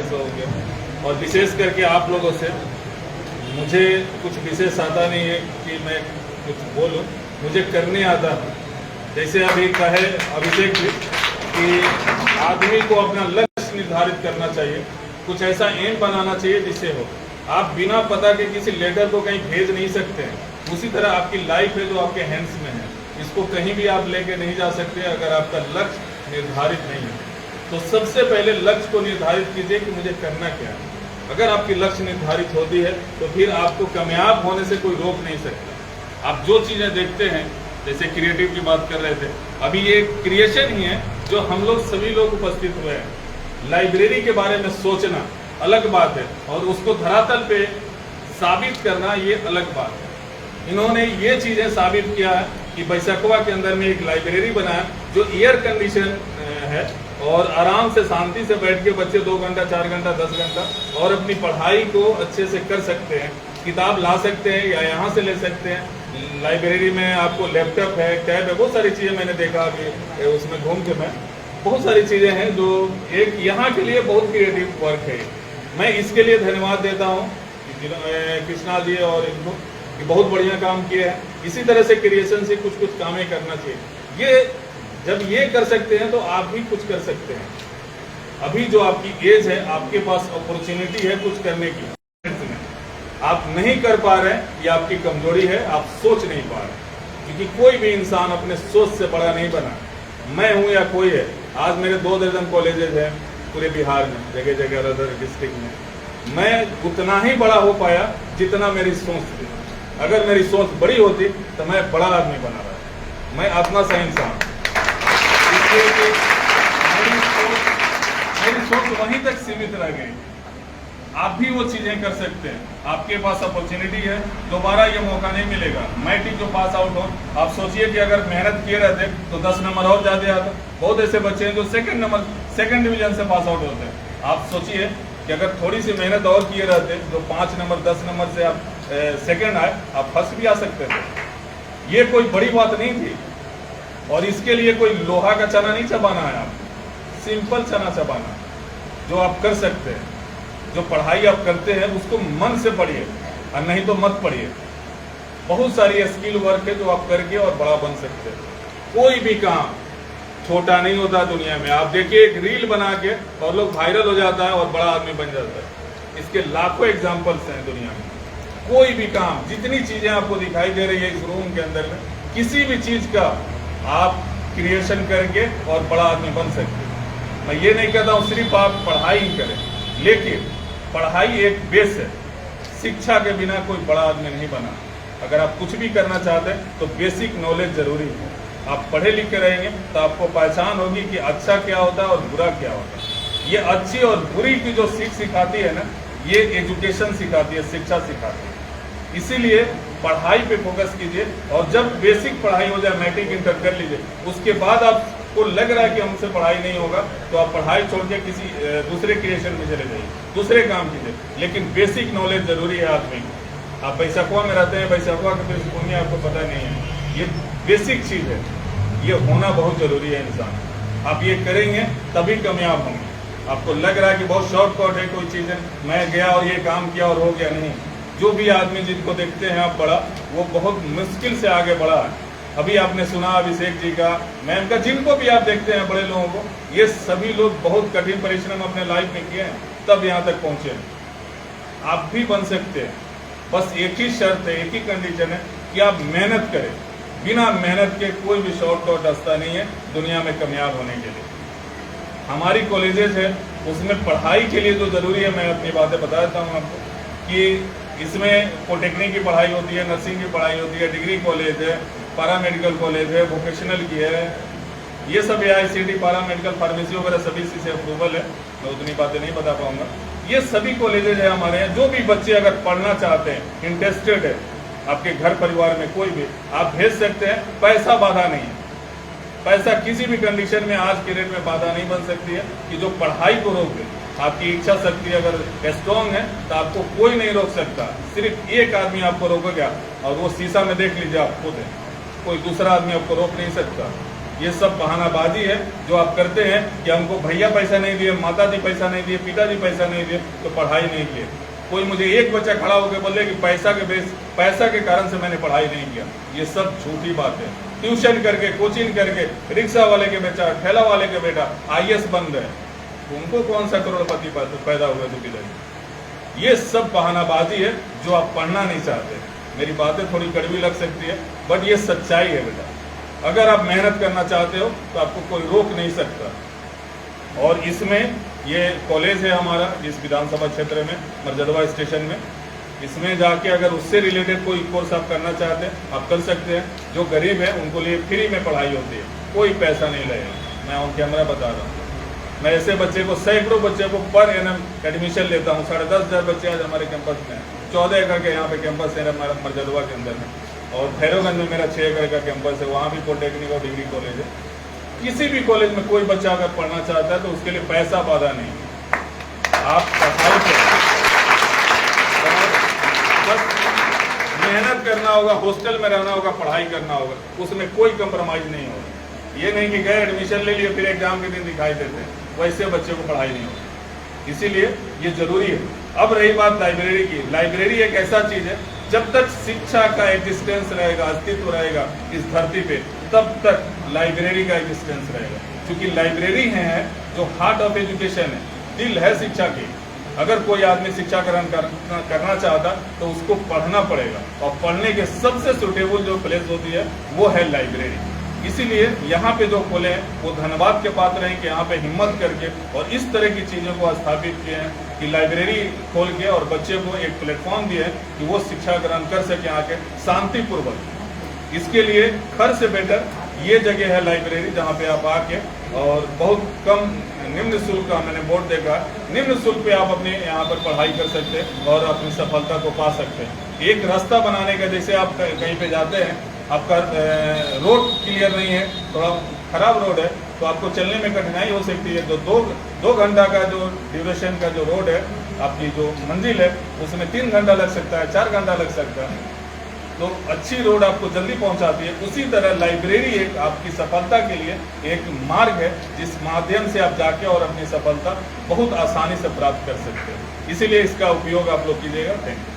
Success हो गया। और विशेष करके आप लोगों से मुझे कुछ विशेष आता नहीं है कि मैं कुछ बोलूं, मुझे करने आता है। जैसे अभी कहे अभिषेक जी कि आदमी को अपना लक्ष्य निर्धारित करना चाहिए, कुछ ऐसा एम बनाना चाहिए जिससे हो। आप बिना पता के किसी लेटर को कहीं भेज नहीं सकते हैं। उसी तरह आपकी लाइफ है जो आपके हैंड्स में है, इसको कहीं भी आप लेके नहीं जा सकते अगर आपका लक्ष्य निर्धारित नहीं है। तो सबसे पहले लक्ष्य को निर्धारित कीजिए कि मुझे करना क्या है। अगर आपकी लक्ष्य निर्धारित होती है तो फिर आपको कामयाब होने से कोई रोक नहीं सकता। आप जो चीज़ें देखते हैं, जैसे क्रिएटिव की बात कर रहे थे, अभी ये क्रिएशन ही है जो हम लोग सभी लोग उपस्थित हुए हैं। लाइब्रेरी के बारे में सोचना अलग बात है और उसको धरातल पे साबित करना ये अलग बात है। इन्होंने ये चीज़ें साबित किया है कि बैसाखवा के अंदर में एक लाइब्रेरी बनाया जो एयर कंडीशन है और आराम से शांति से बैठ के बच्चे 2 घंटा 4 घंटा 10 घंटा और अपनी पढ़ाई को अच्छे से कर सकते हैं। किताब ला सकते हैं या यहाँ से ले सकते हैं। लाइब्रेरी में आपको लैपटॉप है, टैब है, बहुत सारी चीज़ें मैंने देखा अभी उसमें घूम के मैं, बहुत सारी चीज़ें हैं जो एक यहाँ के लिए बहुत क्रिएटिव वर्क है। मैं इसके लिए धन्यवाद देता हूँ कृष्णा जी और इनको कि बहुत बढ़िया काम किए हैं। इसी तरह से क्रिएशन से कुछ कुछ कामें करना चाहिए। ये जब ये कर सकते हैं तो आप भी कुछ कर सकते हैं। अभी जो आपकी एज है, आपके पास अपॉर्चुनिटी है कुछ करने की, आप नहीं कर पा रहे हैं, ये आपकी कमजोरी है, आप सोच नहीं पा रहे। क्योंकि कोई भी इंसान अपने सोच से बड़ा नहीं बना। मैं हूं या कोई है, आज मेरे 2 दर्जन कॉलेजेस हैं पूरे बिहार में, जगह जगह अदर डिस्ट्रिक्ट में। मैं उतना ही बड़ा हो पाया जितना मेरी सोच थी। अगर मेरी सोच बड़ी होती तो मैं बड़ा आदमी बना रहा। मैं अपना सा इंसान, इसलिए मेरी सोच वहीं तक सीमित रह गई। आप भी वो चीजें कर सकते हैं, आपके पास अपॉर्चुनिटी है, दोबारा ये मौका नहीं मिलेगा। मैट्रिक जो पास आउट हो, आप सोचिए कि अगर मेहनत किए रहते तो 10 नंबर और ज्यादा आता। बहुत ऐसे बच्चे हैं जो सेकंड डिवीजन से पास आउट होते हैं। आप सोचिए कि अगर थोड़ी सी मेहनत और किए रहते तो 5 नंबर 10 नंबर से आप सेकंड आए, आप फर्स्ट भी आ सकते थे। ये कोई बड़ी बात नहीं थी और इसके लिए कोई लोहा का चना नहीं चबाना है, आप सिंपल चना चबाना जो आप कर सकते हैं। जो पढ़ाई आप करते हैं उसको मन से पढ़िए और नहीं तो मत पढ़िए। बहुत सारी स्किल वर्क है जो आप करके और बड़ा बन सकते हैं। कोई भी काम छोटा नहीं होता दुनिया में। आप देखिए एक रील बना के और लोग वायरल हो जाता है और बड़ा आदमी बन जाता है। इसके लाखों एग्जाम्पल्स हैं दुनिया में। कोई भी काम, जितनी चीजें आपको दिखाई दे रही है इस रूम के अंदर में, किसी भी चीज का आप क्रिएशन करके और बड़ा आदमी बन सकते हैं। मैं ये नहीं कहता हूँ सिर्फ आप पढ़ाई ही करें, लेकिन पढ़ाई एक बेस है। शिक्षा के बिना कोई बड़ा आदमी नहीं बना। अगर आप कुछ भी करना चाहते हैं तो बेसिक नॉलेज जरूरी है। आप पढ़े लिखे रहेंगे तो आपको पहचान होगी कि अच्छा क्या होता है और बुरा क्या होता है। ये अच्छी और बुरी की जो सीख सिखाती है ना, ये एजुकेशन सिखाती है, शिक्षा सिखाती है। इसीलिए पढ़ाई पे फोकस कीजिए और जब बेसिक पढ़ाई हो जाए, मैट्रिक इंटर कर लीजिए, उसके बाद आपको लग रहा है कि हमसे पढ़ाई नहीं होगा तो आप पढ़ाई छोड़ के किसी दूसरे क्रिएशन में चले जाइए, दूसरे काम कीजिए। लेकिन बेसिक नॉलेज जरूरी है आदमी को। आप बैसाखवा में रहते हैं, बैसाखवा की पृष्ठभूमि आपको पता नहीं है, ये बेसिक चीज है, ये होना बहुत जरूरी है इंसान। आप ये करेंगे तभी कामयाब होंगे। आपको लग रहा है कि बहुत शॉर्टकट है कोई चीज़ है, मैं गया और ये काम किया और हो गया, नहीं। जो भी आदमी जिनको देखते हैं आप बड़ा, वो बहुत मुश्किल से आगे बढ़ा है। अभी आपने सुना अभिषेक जी का, मैम का, जिनको भी आप देखते हैं बड़े लोगों को, ये सभी लोग बहुत कठिन परिश्रम अपने लाइफ में किए हैं तब यहाँ तक पहुँचे। आप भी बन सकते हैं। बस एक ही शर्त है, एक ही कंडीशन है कि आप मेहनत करें। बिना मेहनत के कोई भी शॉर्टकट रास्ता नहीं है दुनिया में कामयाब होने के लिए। हमारी कॉलेजेस है, उसमें पढ़ाई के लिए जो जरूरी है, मैं अपनी बातें बता देता हूँ आपको कि इसमें पॉलिटेक्निक की पढ़ाई होती है, नर्सिंग की पढ़ाई होती है, डिग्री कॉलेज है, पैरामेडिकल कॉलेज है, वोकेशनल की है, ये सब AICTE पैरामेडिकल फार्मेसी वगैरह सभी से अप्रूवल है। मैं उतनी बातें नहीं बता पाऊंगा। ये सभी कॉलेजेज है हमारे यहाँ। जो भी बच्चे अगर पढ़ना चाहते हैं, इंटरेस्टेड है, आपके घर परिवार में कोई भी, आप भेज सकते हैं। पैसा बाधा नहीं है। पैसा किसी भी कंडीशन में आज के डेट में बाधा नहीं बन सकती है कि जो पढ़ाई को रोक दे। आपकी इच्छा शक्ति अगर स्ट्रॉन्ग है तो आपको कोई नहीं रोक सकता। सिर्फ एक आदमी आपको रोकेगा और वो शीशा में देख लीजिए, आप खुद है, कोई दूसरा आदमी आपको रोक नहीं सकता। ये सब बहानाबाजी है जो आप करते हैं कि हमको भैया पैसा नहीं दिए, माता जी पैसा नहीं दिए, पिताजी पैसा नहीं दिए तो पढ़ाई नहीं किए। कोई मुझे एक बच्चा खड़ा होकर बोले कि पैसा के कारण से मैंने पढ़ाई नहीं किया, ये सब झूठी बात है। ट्यूशन करके, कोचिंग करके, रिक्शा वाले के बेटा, ठेला वाले के बेटा IAS बन गए, उनको कौन सा करोड़पति पैदा हुए तो किधर। ये सब बहानाबाजी है जो आप पढ़ना नहीं चाहते। मेरी बातें थोड़ी कड़वी लग सकती है बट ये सच्चाई है बेटा। अगर आप मेहनत करना चाहते हो तो आपको कोई रोक नहीं सकता। और इसमें ये कॉलेज है हमारा जिस विधानसभा क्षेत्र में मर्जदवा स्टेशन में, इसमें जाके अगर उससे रिलेटेड कोई कोर्स आप करना चाहते हैं आप कर सकते हैं। जो गरीब है उनको लिए फ्री में पढ़ाई होती है, कोई पैसा नहीं लगेगा। मैं ऑन कैमरा बता रहा हूँ। मैं ऐसे बच्चे को, सैकड़ों बच्चे को पर एनम एडमिशन लेता हूँ। 10,500 बच्चे आज हमारे कैंपस में हैं। 14 एकड़ के यहाँ पे कैंपस है हमारा मर्जदवा के अंदर में, और भैरवगंज में मेरा 6 एकड़ का कैंपस है, वहाँ भी पॉलिटेक्निक और डिग्री कॉलेज है। किसी भी कॉलेज में कोई बच्चा अगर पढ़ना चाहता है तो उसके लिए पैसा बाधा नहीं, आप पढ़ाई करें, बस मेहनत करना होगा, हॉस्टल में रहना होगा, पढ़ाई करना होगा, उसमें कोई कंप्रोमाइज नहीं होगा। ये नहीं कि गए एडमिशन ले लिए फिर एग्जाम के दिन दिखाई देते हैं, वैसे बच्चे को पढ़ाई नहीं होगी। इसीलिए ये जरूरी है। अब रही बात लाइब्रेरी की, लाइब्रेरी एक ऐसा चीज है जब तक शिक्षा का एग्जिस्टेंस रहेगा, अस्तित्व रहेगा इस धरती पे, तब तक लाइब्रेरी का एग्जिस्टेंस रहेगा। क्योंकि लाइब्रेरी है जो हार्ट ऑफ एजुकेशन है, दिल है शिक्षा की। अगर कोई आदमी शिक्षा ग्रहण करना चाहता तो उसको पढ़ना पड़ेगा, और पढ़ने के सबसे सुटेबल जो प्लेस होती है वो है लाइब्रेरी। इसीलिए यहाँ पे जो खोले हैं वो धन्यवाद के पात्र हैं कि यहाँ पे हिम्मत करके और इस तरह की चीज़ों को स्थापित किए हैं कि लाइब्रेरी खोल के और बच्चे को एक प्लेटफॉर्म दिए हैं कि वो शिक्षा ग्रहण कर सके आके शांतिपूर्वक। इसके लिए खर्च से बेटर ये जगह है लाइब्रेरी, जहाँ पे आप आके और बहुत कम निम्न शुल्क का, मैंने बोर्ड देखा, निम्न शुल्क पे आप अपने यहाँ पर पढ़ाई कर सकते हैं और अपनी सफलता को पा सकते हैं। एक रास्ता बनाने का, जैसे आप कहीं पे जाते हैं, आपका रोड क्लियर नहीं है, थोड़ा खराब रोड है, तो आपको चलने में कठिनाई हो सकती है। जो दो घंटा का जो ड्यूरेशन का जो रोड है, आपकी जो मंजिल है, उसमें 3 घंटा लग सकता है, 4 घंटा लग सकता है। तो अच्छी रोड आपको जल्दी पहुंचाती है। उसी तरह लाइब्रेरी एक आपकी सफलता के लिए एक मार्ग है जिस माध्यम से आप जाके और अपनी सफलता बहुत आसानी से प्राप्त कर सकते हैं। इसीलिए इसका उपयोग आप लोग कीजिएगा। Thank you.